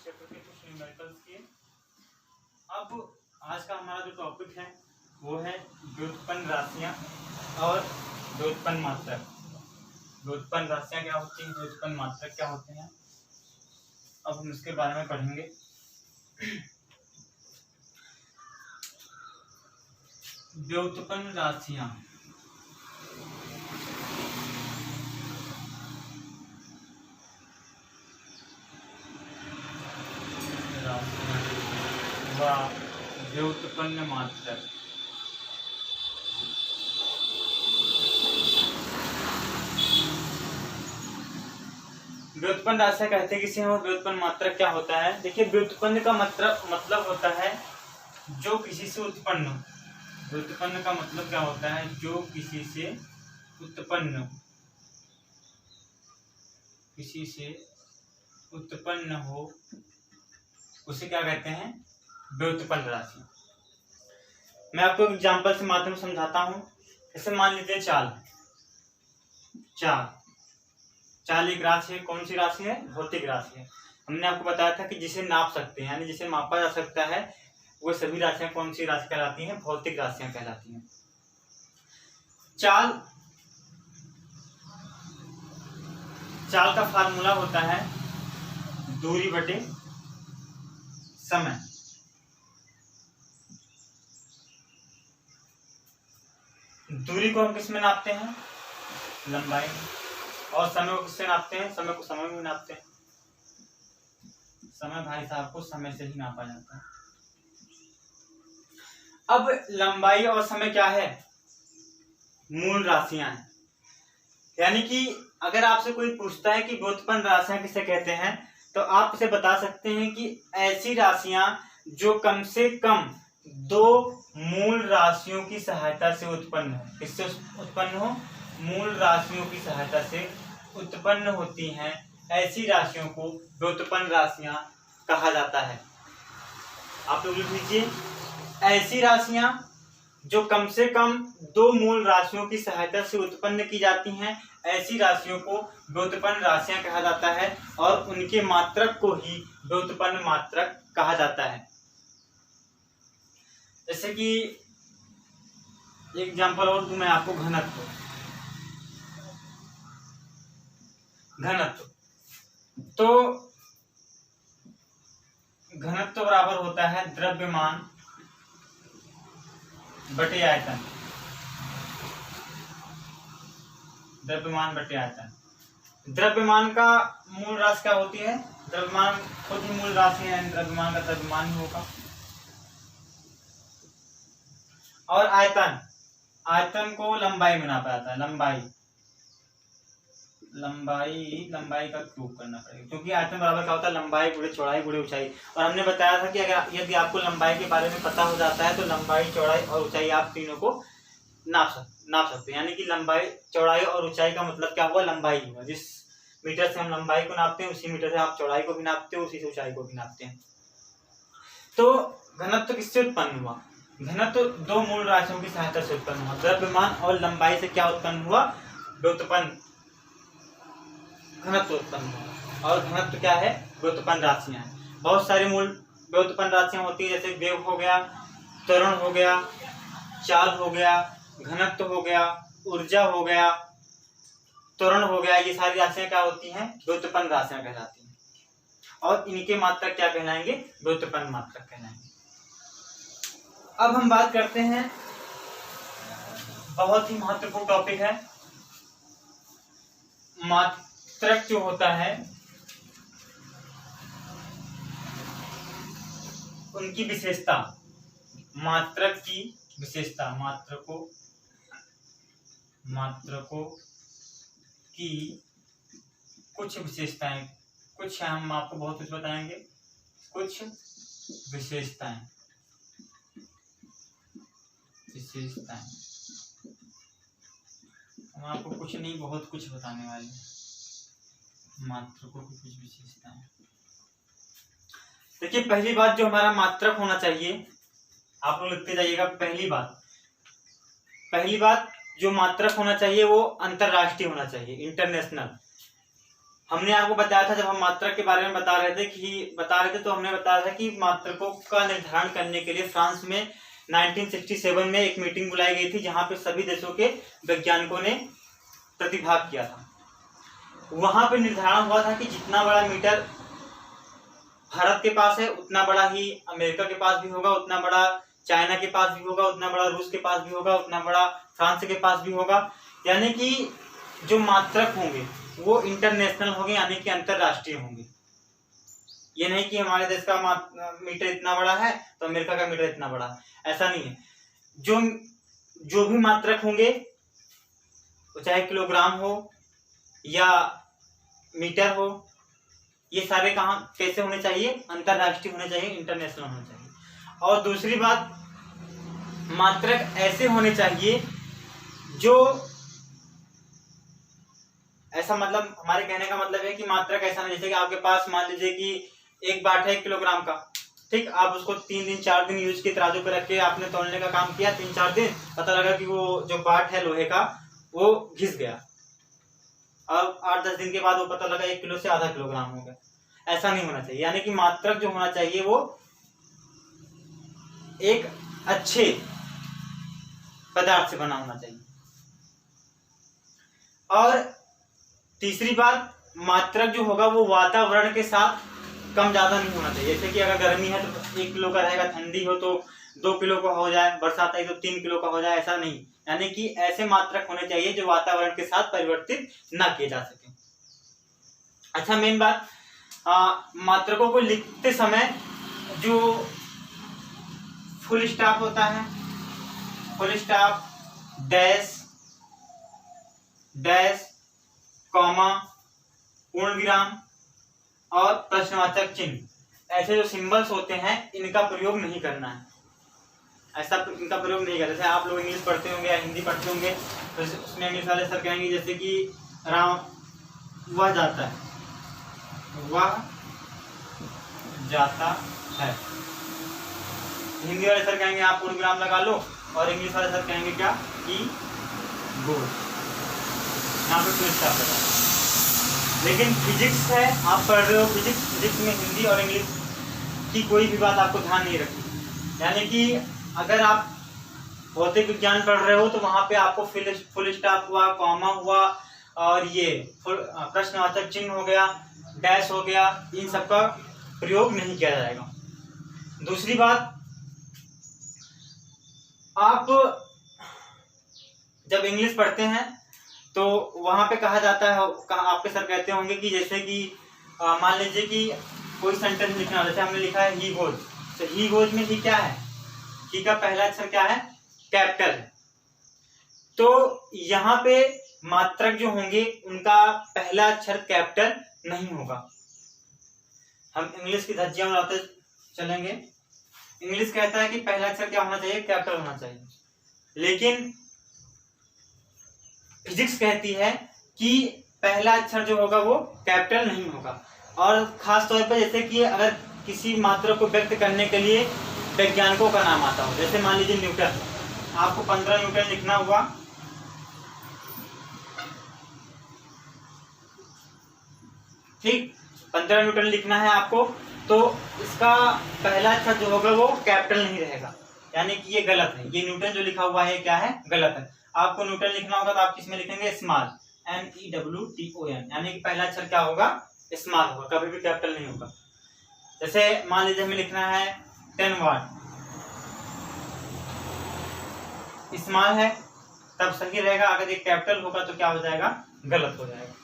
Chapter के कुछ numericals के। अब आज का हमारा जो टॉपिक है वो है व्युत्पन्न राशियां और व्युत्पन्न मात्रक। व्युत्पन्न राशियां क्या होती हैं, व्युत्पन्न मात्रक क्या होते हैं, अब हम इसके बारे में पढ़ेंगे। व्युत्पन्न राशियां व व्युत्पन्न मात्रक। व्युत्पन्न राशियां कहते हैं किसे हम, व्युत्पन्न मात्रक क्या होता है। देखिए, व्युत्पन्न का मतलब होता है जो किसी से उत्पन्न हो। व्युत्पन्न का मतलब क्या होता है, जो किसी से उत्पन्न, किसी से उत्पन्न हो उसे क्या कहते हैं, व्युत्पन्न राशि। मैं आपको एग्जांपल से माध्यम समझाता हूं। जैसे मान लीजिए चाल एक राशि है। कौन सी राशि है, भौतिक राशि है। हमने आपको बताया था कि जिसे नाप सकते हैं यानी जिसे मापा जा सकता है वो सभी राशियां कौन सी राशि कहलाती हैं, भौतिक राशियां कहलाती हैं। चाल का फार्मूला होता है दूरी बटे समय। दूरी को हम किसमें नापते हैं, लंबाई में। और समय को किससे नापते हैं, समय को समय में नापते हैं। समय भाई साहब को समय से ही नापा जाता है। अब लंबाई और समय क्या है, मूल राशियां हैं। यानी कि अगर आपसे कोई पूछता है कि व्युत्पन्न राशियां किसे कहते हैं, तो आप इसे बता सकते हैं कि ऐसी राशियां जो कम से कम दो मूल राशियों की सहायता से उत्पन्न हो। किससे उत्पन्न हो, मूल राशियों की सहायता से उत्पन्न होती हैं। ऐसी राशियों को व्युत्पन्न राशियां कहा जाता है। आप लोग लिख लीजिए, ऐसी राशियां जो कम से कम दो मूल राशियों की सहायता से उत्पन्न की जाती हैं, ऐसी राशियों को व्युत्पन्न राशियां कहा जाता है और उनके मात्रक को ही व्युत्पन्न मात्रक कहा जाता है। जैसे कि एक एग्जांपल और दूं मैं आपको, घनत्व। तो घनत्व बराबर होता है द्रव्यमान बटे आयतन। द्रव्यमान बटे आयतन। द्रव्यमान का मूल राशि क्या होती है, द्रव्यमान खुद ही मूल राशि है, द्रव्यमान का द्रव्यमान ही होगा। और आयतन को लंबाई में नापा जाता है। लंबाई का प्रूफ करना पड़ेगा, क्योंकि आयतन बराबर क्या होता है, लंबाई गुणे चौड़ाई गुणे ऊंचाई। और हमने बताया था कि अगर यदि आपको लंबाई के बारे में पता हो जाता है तो लंबाई, चौड़ाई और ऊंचाई आप तीनों को नाप सकते हैं। यानी कि लंबाई, चौड़ाई और ऊंचाई का मतलब क्या हुआ, लंबाई हुआ। जिस मीटर से हम लंबाई को नापते हैं उसी मीटर से आप चौड़ाई को भी नापते हो, उसी से ऊंचाई को भी नापते हैं। तो घनत्व किससे उत्पन्न हुआ, घनत्व दो मूल राशियों की सहायता से उत्पन्न हुआ। द्रव्यमान और लंबाई से क्या उत्पन्न हुआ, व्युत्पन्न घनत्व उत्पन्न हुआ। और घनत्व क्या है, व्युत्पन्न राशियां हैं। बहुत सारी मूल व्युत्पन्न राशियां होती है, जैसे वेग हो गया, त्वरण हो गया, चाल हो गया, घनत्व हो गया, ऊर्जा हो गया, त्वरण हो गया। ये सारी राशियां क्या होती हैं, व्युत्पन्न राशियां कहलाती हैं। और इनके मात्रक क्या कहलाएंगे, व्युत्पन्न मात्रक कहलाएंगे। अब हम बात करते हैं, बहुत ही महत्वपूर्ण टॉपिक है, मात्रक जो होता है उनकी विशेषता। मात्रक की विशेषता, मात्रकों की कुछ विशेषताएं। कुछ हम आपको बहुत कुछ बताएंगे, कुछ विशेषताएं हम आपको कुछ नहीं बहुत कुछ बताने वाले हैं। मात्रकों की कुछ विशेषताएं। देखिए, पहली बात जो हमारा मात्रक होना चाहिए, आप लोग लिखते जाइएगा। पहली बात जो मात्रक होना चाहिए वो अंतरराष्ट्रीय होना चाहिए, इंटरनेशनल। हमने आपको बताया था, जब हम मात्रक के बारे में बता रहे थे तो हमने बताया था कि मात्रकों का निर्धारण करने के लिए फ्रांस में 1967 में एक मीटिंग बुलाई गई थी, जहां पे सभी देशों के वैज्ञानिकों ने प्रतिभाग किया था। वहां पे निर्धारण हुआ था कि जितना बड़ा मीटर भारत के पास है उतना बड़ा ही अमेरिका के पास भी होगा, उतना बड़ा चाइना के पास भी होगा, उतना बड़ा रूस के पास भी होगा, उतना बड़ा फ्रांस के पास भी होगा। यानी कि जो मात्रक होंगे वो इंटरनेशनल होंगे, यानी कि अंतरराष्ट्रीय होंगे। ये नहीं कि हमारे देश का मीटर इतना बड़ा है तो अमेरिका का मीटर इतना बड़ा है, ऐसा नहीं है। जो भी मात्रक होंगे, चाहे किलोग्राम हो या मीटर हो, ये सारे कहाँ कैसे होने चाहिए? अंतरराष्ट्रीय होने चाहिए, इंटरनेशनल होने चाहिए। और दूसरी बात, मात्रक ऐसे होने चाहिए जो ऐसा, मतलब हमारे कहने का मतलब है कि मात्रक ऐसा नहीं, जैसे कि आपके पास मान लीजिए कि एक बाट है 1 किलोग्राम का, ठीक, आप उसको 3 दिन 4 दिन यूज के तराजू पर रख के आपने तोलने का काम किया, 3-4 दिन, पता लगा कि वो जो बाट है लोहे का वो घिस गया। अब 8-10 दिन के बाद वो पता लगा 1 किलो से आधा किलोग्राम हो गया। ऐसा नहीं होना चाहिए। यानी कि मात्रक जो होना चाहिए वो एक अच्छे पदार्थ से बना होना चाहिए। और तीसरी बात, मात्रक जो होगा वो वातावरण के साथ कम ज्यादा नहीं होना चाहिए। जैसे कि अगर गर्मी है तो 1 किलो का रहेगा, ठंडी हो तो 2 किलो का हो जाए, बरसात आई तो 3 किलो का हो जाए, ऐसा नहीं। यानी कि ऐसे मात्रक होने चाहिए जो वातावरण के साथ परिवर्तित ना किए जा सके। अच्छा, मेन बात, मात्रकों को लिखते समय जो फुल स्टॉप होता है, फुल स्टॉप, डैश, कॉमा, पूर्ण विराम और प्रश्नवाचक चिन्ह, ऐसे जो सिंबल्स होते हैं इनका प्रयोग नहीं करना है। ऐसा इनका प्रयोग नहीं करना। जैसे आप लोग इंग्लिश पढ़ते होंगे या हिंदी पढ़ते होंगे तो उसमें इंग्लिश वाले सर कहेंगे जैसे कि राम वह जाता है, वह जाता है, हिंदी वाले सर कहेंगे आप पूर्ण विराम लगा लो, और इंग्लिश वाले सर कहेंगे क्या कि गोल, यहाँ पे फुल स्टॉप लगा। लेकिन फिजिक्स है, आप पढ़ रहे हो फिजिक्स में हिंदी और इंग्लिश की कोई भी बात आपको ध्यान नहीं रखनी। यानी कि अगर आप भौतिक विज्ञान पढ़ रहे हो तो वहां पे आपको फुल स्टॉप हुआ, कॉमा हुआ, और ये प्रश्नवाचक चिन्ह हो गया, डैश हो गया, इन सब का प्रयोग नहीं किया जाएगा। दूसरी बात, आप जब इंग्लिश पढ़ते हैं तो वहां पे कहा जाता है, आपके सर कहते होंगे कि जैसे कि मान लीजिए कि कोई सेंटेंस लिखना, जैसे हमने लिखा है ही गोज, तो ही गोज में ही क्या है? ही का पहला अक्षर क्या है? कैपिटल है। तो यहाँ पे मात्रक जो होंगे उनका पहला अक्षर कैपिटल नहीं होगा। हम इंग्लिश की धज्जियां उड़ाते चलेंगे। इंग्लिश कहता है कि पहला अक्षर क्या होना चाहिए? कैपिटल होना चाहिए। लेकिन फिजिक्स कहती है कि पहला अक्षर जो होगा वो कैपिटल नहीं होगा। और खास तौर पर जैसे कि अगर किसी मात्रा को व्यक्त करने के लिए वैज्ञानिकों का नाम आता हो, जैसे मान लीजिए न्यूटन, आपको 15 न्यूटन लिखना हुआ, ठीक, 15 न्यूटन लिखना है आपको, तो इसका पहला अक्षर जो होगा वो कैपिटल नहीं रहेगा, यानी कि ये गलत है। ये न्यूटन जो लिखा हुआ है क्या है? गलत है। आपको न्यूटन लिखना होगा तो आप किसमें लिखेंगे? स्मॉल, NEWTON, यानी कि पहला अक्षर क्या होगा? स्मॉल होगा, कभी भी कैपिटल नहीं होगा। जैसे मान लीजिए हमें लिखना है 10 वाट, स्मॉल है तब सही रहेगा, अगर ये कैपिटल होगा तो क्या हो जाएगा? गलत हो जाएगा।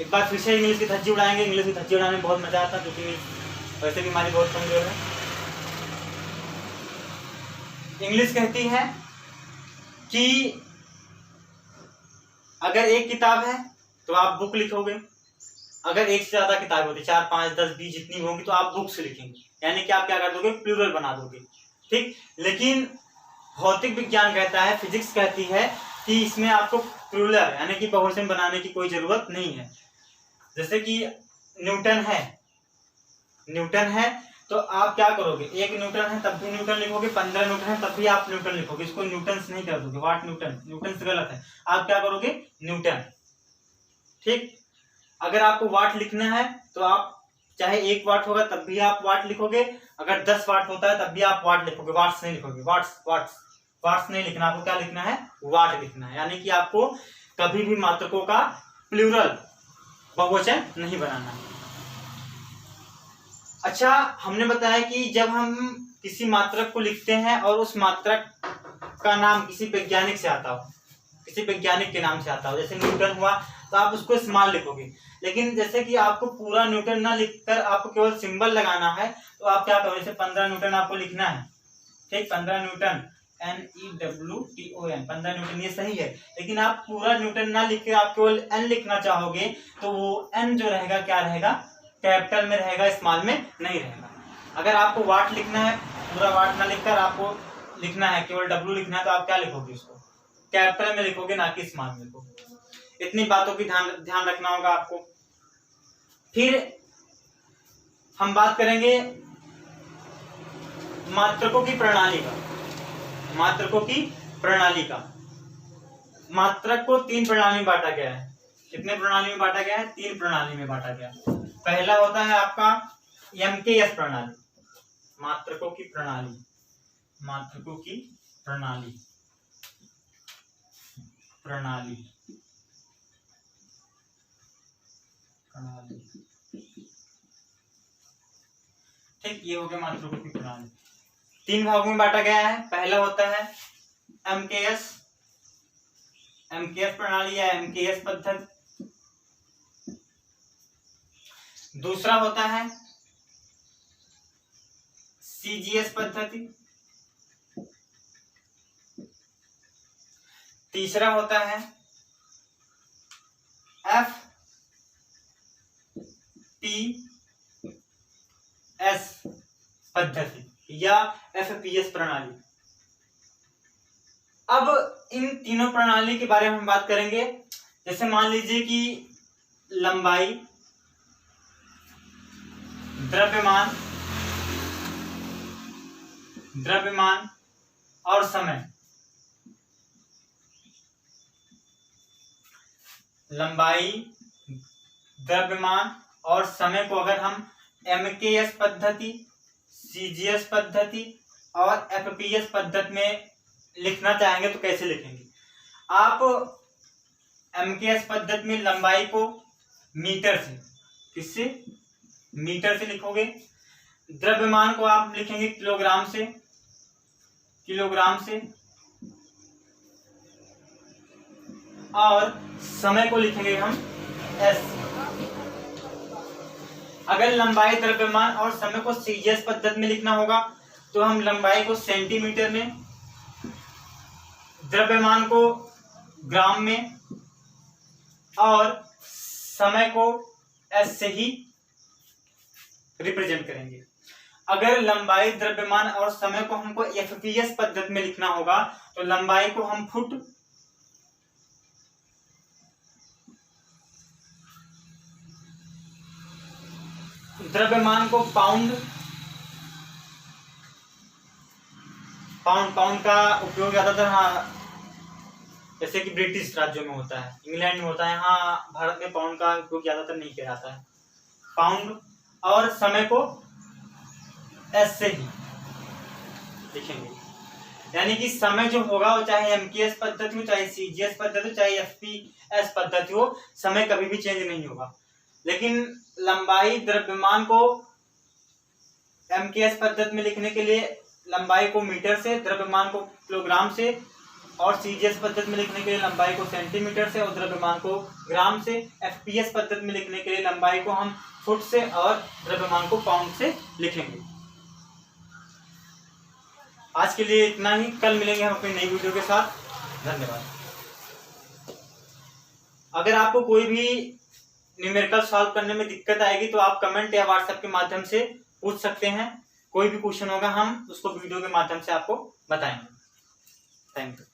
एक बार फिर से इंग्लिश की धज्जी उड़ाएंगे। इंग्लिश की धज्जी उड़ाने में बहुत मजा आता है, क्योंकि वैसे भी हमारी बहुत कमजोर है। इंग्लिश कहती है कि अगर एक किताब है तो आप बुक लिखोगे, अगर एक से ज्यादा किताब होती, 4, 5, 10, 20 जितनी होंगी तो आप बुक्स लिखेंगे, यानी कि आप क्या कर दोगे? प्लूरल बना दोगे, ठीक। लेकिन भौतिक विज्ञान कहता है, फिजिक्स कहती है कि इसमें आपको प्लूरल यानी कि बहुवचन बनाने की कोई जरूरत नहीं है। जैसे कि न्यूटन है तो आप क्या करोगे? 1 न्यूटन है तब भी न्यूटन लिखोगे, 15 न्यूटन है तब भी आप न्यूटन लिखोगे, इसको न्यूटन नहीं कर दोगे। वाट न्यूटन से गलत है, आप क्या करोगे? न्यूटन, ठीक। अगर आपको वाट लिखना है तो आप चाहे 1 वाट होगा तब भी आप वाट लिखोगे, अगर 10 वाट होता है तब भी आप वाट लिखोगे, वाट्स नहीं लिखोगे। वाट्स नहीं लिखना, आपको क्या लिखना है, वाट लिखना है। यानी कि आपको कभी भी मात्रकों का प्लूरल बहुवचन नहीं बनाना है। अच्छा, हमने बताया कि जब हम किसी मात्रक को लिखते हैं और उस मात्रक का नाम किसी वैज्ञानिक से आता हो, किसी वैज्ञानिक के नाम से आता हो, जैसे न्यूटन हुआ तो आप उसको स्मॉल लिखोगे। लेकिन जैसे कि आपको पूरा न्यूटन ना लिखकर आपको केवल सिंबल लगाना है तो आप क्या करोगे, जैसे 15 न्यूटन आपको लिखना है, ठीक, 15 न्यूटन NEWTON 15 न्यूटन, ये सही है। लेकिन आप पूरा न्यूटन ना लिख के आप केवल n लिखना चाहोगे तो वो n जो रहेगा क्या रहेगा, कैपिटल में रहेगा, स्मॉल में नहीं रहेगा। अगर आपको वाट लिखना है, पूरा वाट ना लिखकर आपको लिखना है, केवल W लिखना है, तो आप क्या लिखोगे, उसको कैपिटल में लिखोगे, ना कि स्मॉल में लिखोगे। इतनी बातों की ध्यान रखना होगा आपको। फिर हम बात करेंगे मात्रकों की प्रणाली का। मात्रकों की प्रणाली का, मात्रक को 3 प्रणाली में बांटा गया है। कितने प्रणाली में बांटा गया है, 3 प्रणाली में बांटा गया। पहला होता है आपका MKS प्रणाली, मात्रकों की प्रणाली, मात्रकों की प्रणाली, प्रणाली, प्रणाली, ठीक, ये हो गया मात्रकों की प्रणाली। 3 भागों में बांटा गया है। पहला होता है MKS प्रणाली या MKS पद्धति। दूसरा होता है CGS पद्धति। तीसरा होता है FPS पद्धति या FPS प्रणाली। अब इन तीनों प्रणाली के बारे में हम बात करेंगे। जैसे मान लीजिए कि लंबाई, द्रव्यमान और समय, लंबाई, द्रव्यमान और समय को अगर हम MKS पद्धति, CGS पद्धति और FPS पद्धति में लिखना चाहेंगे तो कैसे लिखेंगे। आप MKS पद्धति में लंबाई को मीटर से, किससे, मीटर से लिखोगे। द्रव्यमान को आप लिखेंगे किलोग्राम से, और समय को लिखेंगे हम S। अगर लंबाई, द्रव्यमान और समय को CGS पद्धति में लिखना होगा तो हम लंबाई को सेंटीमीटर में, द्रव्यमान को ग्राम में और समय को S से ही रिप्रेजेंट करेंगे। अगर लंबाई, द्रव्यमान और समय को हमको FPS पद्धति में लिखना होगा तो लंबाई को हम फुट, द्रव्यमान को पाउंड का उपयोग ज्यादातर, हाँ, जैसे कि ब्रिटिश राज्यों में होता है, इंग्लैंड में होता है, हाँ, भारत में पाउंड का उपयोग ज्यादातर नहीं किया जाता है, पाउंड। और समय को S से ही लिखेंगे। यानी कि समय जो होगा वो चाहे MKS पद्धति हो, चाहे CGS पद्धति हो, चाहे FPS पद्धति हो, समय कभी भी चेंज नहीं होगा। लेकिन लंबाई, द्रव्यमान को MKS पद्धति में लिखने के लिए लंबाई को मीटर से, द्रव्यमान को किलोग्राम से, और CGS पद्धति में लिखने के लिए लंबाई को सेंटीमीटर से और द्रव्यमान को ग्राम से। FPS पद्धति में लिखने के लिए लंबाई को हम फुट से और द्रव्यमान को पाउंड से लिखेंगे। आज के लिए इतना ही, कल मिलेंगे हम अपनी नई वीडियो के साथ। धन्यवाद। अगर आपको कोई भी न्यूमेरिकल सॉल्व करने में दिक्कत आएगी तो आप कमेंट या व्हाट्सएप के माध्यम से पूछ सकते हैं। कोई भी क्वेश्चन होगा हम उसको वीडियो के माध्यम से आपको बताएंगे। Thank you.